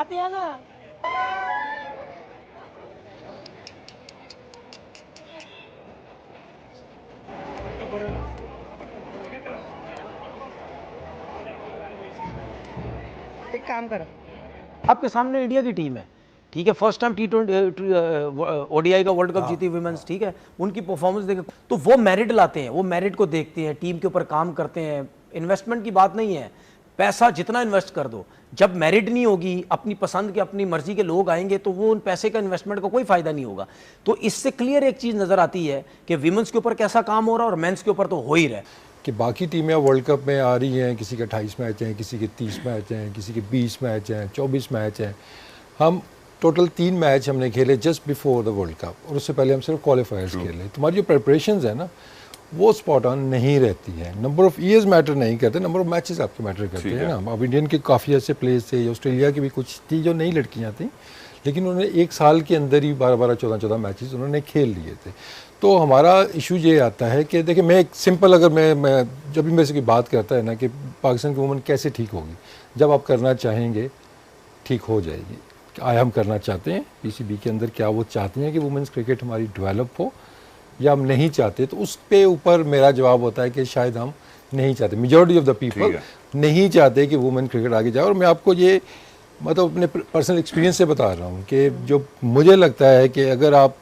आते हैं ना। एक काम करो, आपके सामने इंडिया की टीम है, ठीक है, फर्स्ट टाइम T20 ओडीआई का वर्ल्ड कप जीती वुमेन्स, ठीक है, उनकी परफॉर्मेंस देखे तो वो मेरिट लाते हैं, वो मेरिट को देखते हैं, टीम के ऊपर काम करते हैं। इन्वेस्टमेंट की बात नहीं है, पैसा जितना इन्वेस्ट कर दो, जब मेरिट नहीं होगी, अपनी पसंद के अपनी मर्जी के लोग आएंगे तो वो उन पैसे का इन्वेस्टमेंट का कोई फायदा नहीं होगा। तो इससे क्लियर एक चीज नजर आती है कि विमेंस के ऊपर कैसा काम हो रहा है और मेंस के ऊपर तो हो ही रहा है कि बाकी टीमें वर्ल्ड कप में आ रही हैं, किसी के 28 मैच हैं, किसी के 30 मैच हैं, किसी के 20 मैच हैं, 24 मैच हैं। हम टोटल 3 मैच हमने खेले just before the world cup, और उससे पहले हम सिर्फ क्वालिफायर्स खेले। तुम्हारी जो प्रिपरेशंस है ना, वो स्पॉट ऑन नहीं रहती है। नंबर ऑफ ईयर्स मैटर नहीं करते, नंबर ऑफ मैचेस आपके मैटर करते हैं ना। अब इंडियन के काफ़ी ऐसे प्लेयर्स थे, ऑस्ट्रेलिया की भी कुछ थी जो नई लड़कियाँ थी, लेकिन उन्होंने एक साल के अंदर ही 12-12, 14-14 मैचेस उन्होंने खेल लिए थे। तो हमारा इशू ये आता है कि देखिए, मैं एक सिंपल, अगर मैं जब भी मेरे से कोई बात करता है ना कि पाकिस्तान की वुमेन कैसे ठीक होगी, जब आप करना चाहेंगे ठीक हो जाएगी। आया हम करना चाहते हैं पीसीबी के अंदर, क्या वो चाहती हैं कि वुमेन्स क्रिकेट हमारी डेवलप हो, या हम नहीं चाहते? तो उस पे ऊपर मेरा जवाब होता है कि शायद हम नहीं चाहते, मेजॉरिटी ऑफ द पीपल नहीं चाहते कि वुमेन क्रिकेट आगे जाए। और मैं आपको ये मतलब अपने पर्सनल एक्सपीरियंस से बता रहा हूँ कि जो मुझे लगता है कि अगर आप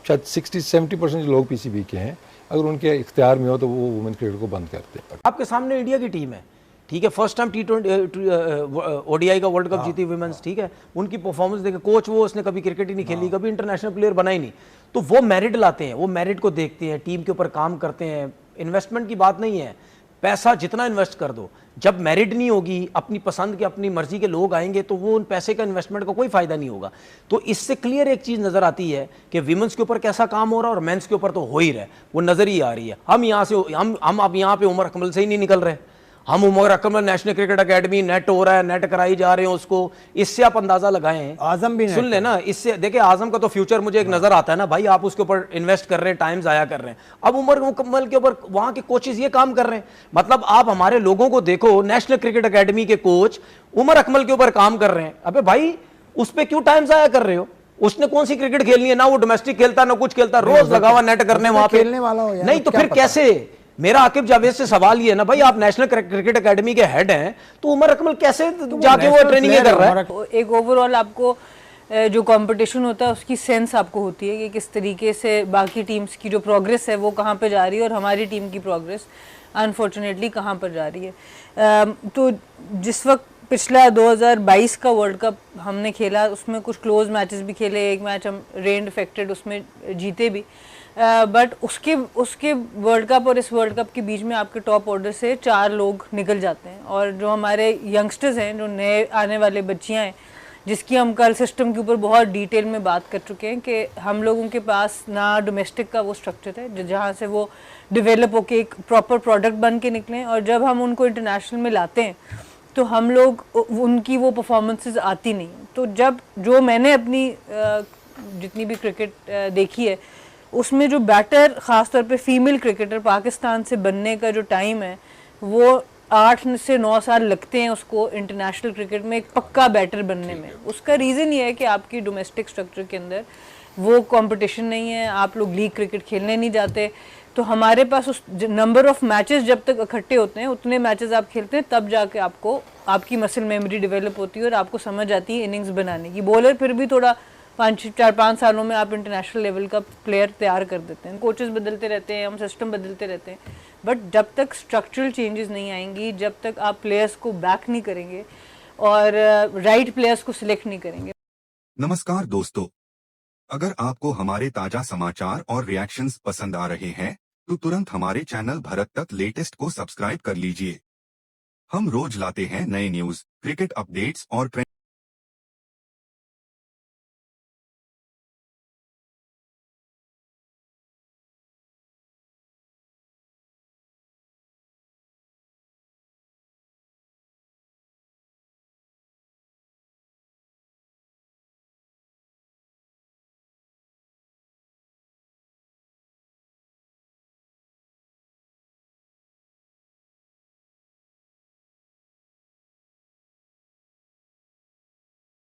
शायद 60-70% लोग पीसीबी के हैं, अगर उनके इख्तियार में हो तो वो वुमेन क्रिकेट को बंद करते हैं। आपके सामने इंडिया की टीम है, ठीक है, फर्स्ट टाइम T20 ओडीआई का वर्ल्ड कप जीती वुमेन्स, ठीक है, उनकी परफॉर्मेंस देखे, कोच वो उसने कभी क्रिकेट ही नहीं खेली, कभी इंटरनेशनल प्लेयर बना ही नहीं, तो वो मेरिट लाते हैं, वो मेरिट को देखते हैं, टीम के ऊपर काम करते हैं। इन्वेस्टमेंट की बात नहीं है, पैसा जितना इन्वेस्ट कर दो, जब मेरिट नहीं होगी, अपनी पसंद के अपनी मर्जी के लोग आएंगे तो वो उन पैसे का इन्वेस्टमेंट का कोई फायदा नहीं होगा। तो इससे क्लियर एक चीज नजर आती है कि विमेंस के ऊपर कैसा काम हो रहा है और मेंस के ऊपर तो हो ही रहा है, वो नजर ही आ रही है। हम यहाँ से हम अब यहाँ पे उमर अकमल से ही नहीं निकल रहे, हम Umar Akmal national cricket academy net हो रहा है, नेट कराई जा रहे हैं उसको, इससे आप अंदाजा लगाएं। आजम भी सुन लेना, इससे देखिए आजम का तो फ्यूचर मुझे एक नजर आता है ना भाई, आप उसके ऊपर इन्वेस्ट कर रहे हैं, टाइम जाया कर रहे हैं। अब उमर मुकम्मल के ऊपर वहां के कोचेस ये काम कर रहे हैं, मतलब आप हमारे लोगों को देखो, नेशनल क्रिकेट एकेडमी के कोच उमर अकमल के ऊपर काम कर रहे हैं। अबे भाई, उस पर क्यों टाइम जाया कर रहे हो? उसने कौन सी क्रिकेट खेलनी है? ना वो डोमेस्टिक खेलता ना कुछ खेलता, रोज लगा हुआ नेट करने वहां पे खेलने वाला हो यार, नहीं तो फिर कैसे? मेरा आकिब जावेद से सवाल ये है ना भाई, आप नेशनल क्रिकेट एकेडमी के हेड हैं, तो उमर अकमल कैसे जाके वो ट्रेनिंग कर रहा है? एक ओवरऑल आपको जो कंपटीशन होता है उसकी सेंस आपको होती है कि किस तरीके से बाकी टीम्स की जो प्रोग्रेस है वो कहाँ पे जा रही है और हमारी टीम की प्रोग्रेस अनफॉर्चुनेटली कहाँ पर जा रही है। तो जिस वक्त पिछला 2022 का वर्ल्ड कप हमने खेला, उसमें कुछ क्लोज मैचेस भी खेले, एक मैच हम रेन अफेक्टेड उसमें जीते भी, बट उसके वर्ल्ड कप और इस वर्ल्ड कप के बीच में आपके टॉप ऑर्डर से 4 लोग निकल जाते हैं। और जो हमारे यंगस्टर्स हैं, जो नए आने वाले बच्चियां हैं, जिसकी हम कल सिस्टम के ऊपर बहुत डिटेल में बात कर चुके हैं कि हम लोगों के पास ना डोमेस्टिक का वो स्ट्रक्चर है जहाँ से वो डेवलप होके एक प्रॉपर प्रोडक्ट बन के निकलें, और जब हम उनको इंटरनेशनल में लाते हैं तो हम लोग उनकी वो परफॉर्मेंसेस आती नहीं। तो जब जो मैंने अपनी जितनी भी क्रिकेट देखी है, उसमें जो बैटर, ख़ासतौर पे फीमेल क्रिकेटर पाकिस्तान से बनने का जो टाइम है, वो 8 से 9 साल लगते हैं उसको इंटरनेशनल क्रिकेट में एक पक्का बैटर बनने में। उसका रीज़न ये है कि आपकी डोमेस्टिक स्ट्रक्चर के अंदर वो कंपटीशन नहीं है, आप लोग लीग क्रिकेट खेलने नहीं जाते। तो हमारे पास उस नंबर ऑफ मैचेस जब तक इकट्ठे होते हैं, उतने मैचेस आप खेलते हैं, तब जाके आपको आपकी मसल मेमोरी डेवलप होती है और आपको समझ आती है इनिंग्स बनाने की। बॉलर फिर भी थोड़ा 4-5 सालों में आप इंटरनेशनल लेवल का प्लेयर तैयार कर देते हैं। कोचेस बदलते रहते हैं, हम सिस्टम बदलते रहते हैं, बट जब तक स्ट्रक्चरल चेंजेस नहीं आएंगी, जब तक आप प्लेयर्स को बैक नहीं करेंगे और राइट प्लेयर्स को सिलेक्ट नहीं करेंगे। नमस्कार दोस्तों, अगर आपको हमारे ताजा समाचार और रिएक्शंस पसंद आ रहे हैं तो तुरंत हमारे चैनल भारत तक लेटेस्ट को सब्सक्राइब कर लीजिए। हम रोज लाते हैं नए न्यूज, क्रिकेट अपडेट्स और ट्रेंड